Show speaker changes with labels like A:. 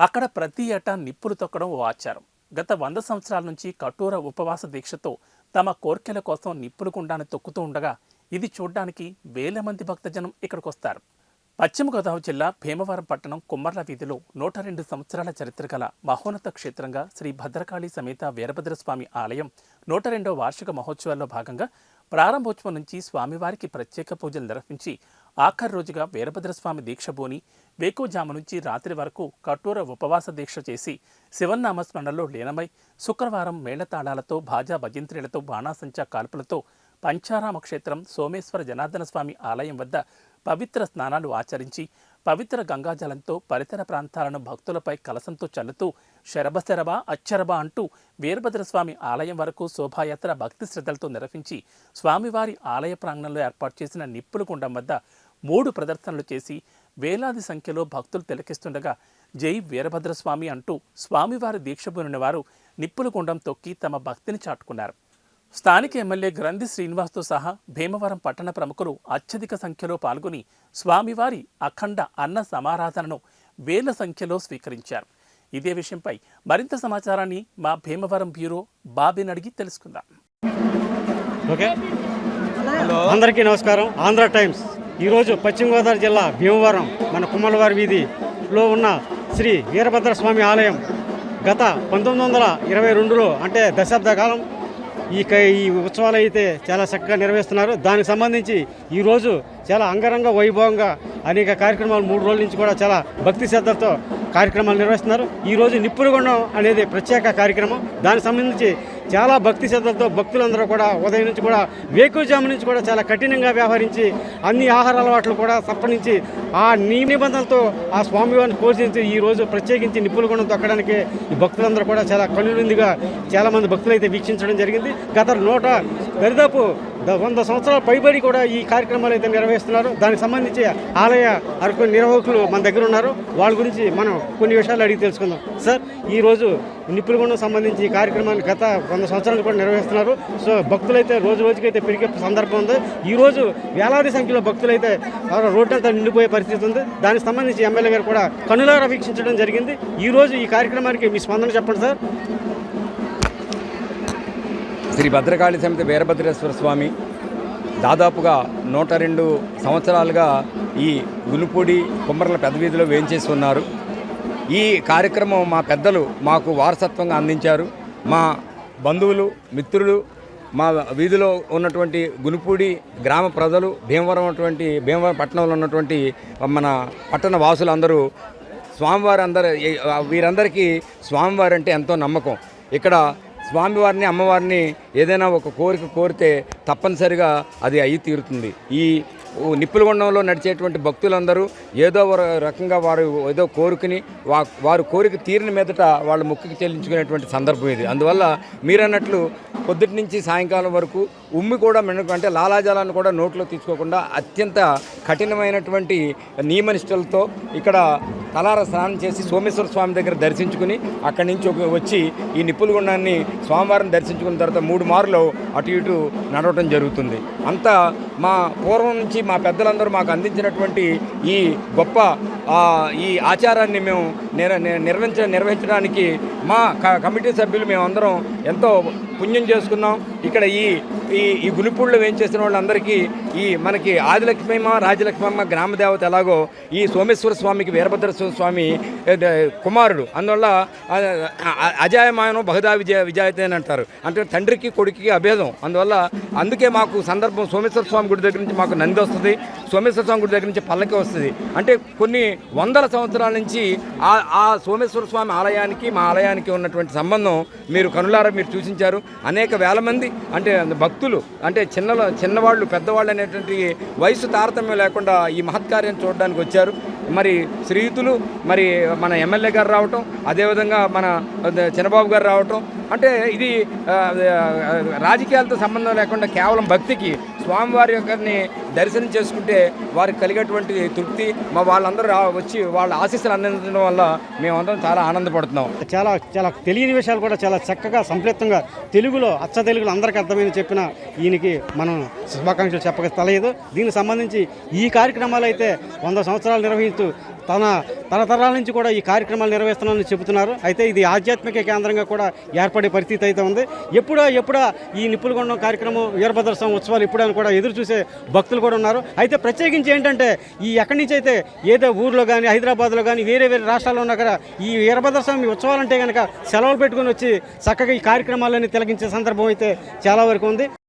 A: అక్కడ ప్రతి ఏటా నిప్పులు తొక్కడం ఓ ఆచారం. గత 100 సంవత్సరాల నుంచి కఠోర ఉపవాస దీక్షతో తమ కోర్కెల కోసం నిప్పులు కుండాన్ని తొక్కుతూ ఉండగా ఇది చూడ్డానికి వేల మంది భక్తజనం ఇక్కడికొస్తారు. పశ్చిమ గోదావరి జిల్లా భీమవరం పట్టణం కుమ్మర్ల వీధిలో 102 సంవత్సరాల చరిత్ర గల మహోన్నత క్షేత్రంగా శ్రీ భద్రకాళి సమేత వీరభద్రస్వామి ఆలయం 102వ వార్షిక మహోత్సవాల్లో భాగంగా ప్రారంభోత్సవం నుంచి స్వామివారికి ప్రత్యేక పూజలు నిర్వహించి ఆఖరి రోజుగా వీరభద్రస్వామి దీక్షభూని వేకువజాము నుంచి రాత్రి వరకు కఠోర ఉపవాస దీక్ష చేసి శివనామస్మరణలో లీనమై శుక్రవారం మేళతాళాలతో భాజా భజంత్రీలతో బాణాసంచా కాల్పులతో పంచారామ క్షేత్రం సోమేశ్వర జనార్దన స్వామి ఆలయం వద్ద పవిత్ర స్నానాలు ఆచరించి పవిత్ర గంగాజలంతో పరిసర ప్రాంతాలను భక్తులపై కలసంతో చల్లుతూ శరభశరభ అచ్చరభ అంటూ వీరభద్రస్వామి ఆలయం వరకు శోభాయాత్ర భక్తి శ్రద్ధలతో నిర్వహించి స్వామివారి ఆలయ ప్రాంగణంలో ఏర్పాటు చేసిన నిప్పుల కుండం వద్ద 3 ప్రదర్శనలు చేసి వేలాది సంఖ్యలో భక్తులు తిలకిస్తుండగా జై వీరభద్రస్వామి అంటూ స్వామివారి దీక్షభూనిన వారు నిప్పుల కుండం తొక్కి తమ భక్తిని చాటుకున్నారు. స్థానిక ఎమ్మెల్యే గ్రంథి శ్రీనివాస్తో సహా భీమవరం పట్టణ ప్రముఖులు అత్యధిక సంఖ్యలో పాల్గొని స్వామివారి అఖండ అన్న సమారాధనను వేల సంఖ్యలో స్వీకరించారు. ఇదే విషయంపై మరింత సమాచారాన్ని మా భీమవరం బ్యూరో బాబీని అడిగి తెలుసుకుందాం.
B: అందరికీ నమస్కారం. ఆంధ్ర టైమ్స్ ఈరోజు పశ్చిమ గోదావరి జిల్లా భీమవరం మన కుమ్మలవారి వీధిలో ఉన్న శ్రీ వీరభద్రస్వామి ఆలయం గత 1922లో అంటే దశాబ్ద కాలం ఈ ఉత్సవాలు అయితే చాలా చక్కగా నిర్వహిస్తున్నారు. దానికి సంబంధించి ఈరోజు చాలా అంగరంగ వైభవంగా అనేక కార్యక్రమాలు 3 రోజుల నుంచి కూడా చాలా భక్తి శ్రద్ధలతో కార్యక్రమాలు నిర్వహిస్తున్నారు. ఈరోజు నిప్పులగుండం అనేది ప్రత్యేక కార్యక్రమం. దానికి సంబంధించి చాలా భక్తి శ్రద్ధలతో భక్తులందరూ కూడా ఉదయం నుంచి కూడా వేకువజాము నుంచి కూడా చాలా కఠినంగా వ్యవహరించి అన్ని ఆహార అలవాట్లు కూడా సప్పరించి ఆ నిబంధనలతో ఆ స్వామివారిని పోషించి ఈరోజు ప్రత్యేకించి నిప్పులగుండం తొక్కడానికి ఈ భక్తులందరూ కూడా చాలా కనువిందుగా చాలామంది భక్తులు అయితే వీక్షించడం జరిగింది. గత దరిదాపు 100 సంవత్సరాల పైబడి కూడా ఈ కార్యక్రమాలు అయితే నిర్వహిస్తున్నారు. దానికి సంబంధించి ఆలయ నిర్వాహకులు మన దగ్గర ఉన్నారు. వాళ్ళ గురించి మనం కొన్ని విషయాలు అడిగి తెలుసుకుందాం. సార్, ఈరోజు నిప్పులగుండం సంబంధించి ఈ కార్యక్రమాన్ని గత 100 సంవత్సరాలు కూడా నిర్వహిస్తున్నారు. సో భక్తులైతే రోజు రోజుకైతే పెరిగే సందర్భం ఉంది. ఈరోజు వేలాది సంఖ్యలో భక్తులైతే రోడ్డంతా నిండిపోయే పరిస్థితి ఉంది. దానికి సంబంధించి ఎమ్మెల్యే గారు కూడా కనులారా వీక్షించడం జరిగింది. ఈరోజు ఈ కార్యక్రమానికి మీ స్పందన చెప్పండి సార్.
C: శ్రీ భద్రకాళి సమేత వీరభద్రేశ్వర స్వామి దాదాపుగా 102 సంవత్సరాలుగా ఈ గునుపూడి కుమ్మర్ల పెద్ద వీధిలో వేయించేసి ఉన్నారు. ఈ కార్యక్రమం మా పెద్దలు మాకు వారసత్వంగా అందించారు. మా బంధువులు, మిత్రులు, మా వీధిలో ఉన్నటువంటి గునుపూడి గ్రామ ప్రజలు, భీమవరం పట్టణంలో ఉన్నటువంటి మన పట్టణ వాసులందరూ వీరందరికీ స్వామివారి అంటే ఎంతో నమ్మకం. ఇక్కడ స్వామివారిని, అమ్మవారిని ఏదైనా ఒక కోరిక కోరితే తప్పనిసరిగా అది అయ్యి తీరుతుంది. ఈ నిప్పులగుండంలో నడిచేటువంటి భక్తులందరూ ఏదో రకంగా వారు ఏదో కోరుకుని వారు కోరిక తీరిన మీదట వాళ్ళు మొక్కుకి చెల్లించుకునేటువంటి సందర్భం ఇది. అందువల్ల మీరన్నట్లు పొద్దుటి నుంచి సాయంకాలం వరకు ఉమ్మి కూడా అంటే లాలాజలాన్ని కూడా నోట్లో తీసుకోకుండా అత్యంత కఠినమైనటువంటి నియమనిష్టలతో ఇక్కడ తలార స్నానం చేసి సోమేశ్వర స్వామి దగ్గర దర్శించుకుని అక్కడి నుంచి వచ్చి ఈ నిప్పులగుండాన్ని స్వామివారిని దర్శించుకున్న తర్వాత 3 మార్లు అటు ఇటు నడవటం జరుగుతుంది. అంతా మా పూర్వం నుంచి మా పెద్దలందరూ మాకు అందించినటువంటి ఈ గొప్ప ఈ ఆచారాన్ని మేము నిర్వహించడానికి మా కమిటీ సభ్యులు మేమందరం ఎంతో పుణ్యం చేసుకున్నాం. ఇక్కడ ఈ గునిపూడిలో వేయించేసిన వాళ్ళందరికీ మనకి ఆదిలక్ష్మమ్మ, రాజలక్ష్మమ్మ గ్రామ దేవత ఎలాగో ఈ సోమేశ్వర స్వామికి వీరభద్రేశ్వర స్వామి కుమారుడు. అందువల్ల అజాయమానం బహుదా విజాయతే అని అంటారు. అంటే తండ్రికి కొడుకుకి అభేదం. అందుకే మాకు సందర్భం సోమేశ్వర స్వామి గుడి దగ్గర నుంచి మాకు నంది వస్తుంది, సోమేశ్వర స్వామి గుడి దగ్గర నుంచి పల్లకి వస్తుంది. అంటే కొన్ని వందల సంవత్సరాల నుంచి ఆ సోమేశ్వర స్వామి ఆలయానికి మా ఆలయానికి ఉన్నటువంటి సంబంధం మీరు కనులారా మీరు సూచించారు. అనేక వేల మంది అంటే భక్తులు అంటే చిన్నవాళ్ళు, పెద్దవాళ్ళు అనేటువంటి వయసు తారతమ్యం లేకుండా ఈ మహత్కార్యం చూడడానికి వచ్చారు. మరి శ్రీయుతులు, మరి మన ఎమ్మెల్యే గారు రావటం, అదేవిధంగా మన చిన్నబాబు గారు రావటం, అంటే ఇది రాజకీయాలతో సంబంధం లేకుండా కేవలం భక్తికి స్వామివారి యొక్కని దర్శనం చేసుకుంటే వారికి కలిగేటువంటి తృప్తి మా వాళ్ళందరూ వచ్చి వాళ్ళ ఆశీస్సులు అందించడం వల్ల మేమందరం చాలా ఆనందపడుతున్నాం.
B: చాలా చాలా తెలియని విషయాలు కూడా చాలా చక్కగా సంప్లిప్తంగా తెలుగులో అచ్చ తెలుగులో అందరికీ అర్థమైన చెప్పిన ఈయనకి మనం శుభాకాంక్షలు చెప్పక తెలియదు. దీనికి సంబంధించి ఈ కార్యక్రమాలు అయితే 100 సంవత్సరాలు నిర్వహించి నిర్వహిస్తూ తరతరాల నుంచి కూడా ఈ కార్యక్రమాలు నిర్వహిస్తున్నామని చెబుతున్నారు. అయితే ఇది ఆధ్యాత్మిక కేంద్రంగా కూడా ఏర్పడే పరిస్థితి అయితే ఉంది. ఎప్పుడా ఈ నిప్పులగొండం కార్యక్రమం వీరభద్ర స్వామి ఉత్సవాలు ఎప్పుడని కూడా ఎదురు చూసే భక్తులు కూడా ఉన్నారు. అయితే ప్రత్యేకించి ఏంటంటే ఈ ఎక్కడి నుంచి అయితే ఏదో ఊర్లో కానీ హైదరాబాద్లో కానీ వేరే రాష్ట్రాల్లో ఉన్న కూడా ఈ వీరభద్ర స్వామి ఉత్సవాలంటే కనుక సెలవులు పెట్టుకుని వచ్చి చక్కగా ఈ కార్యక్రమాలన్నీ తిలకించే సందర్భం అయితే చాలా వరకు ఉంది.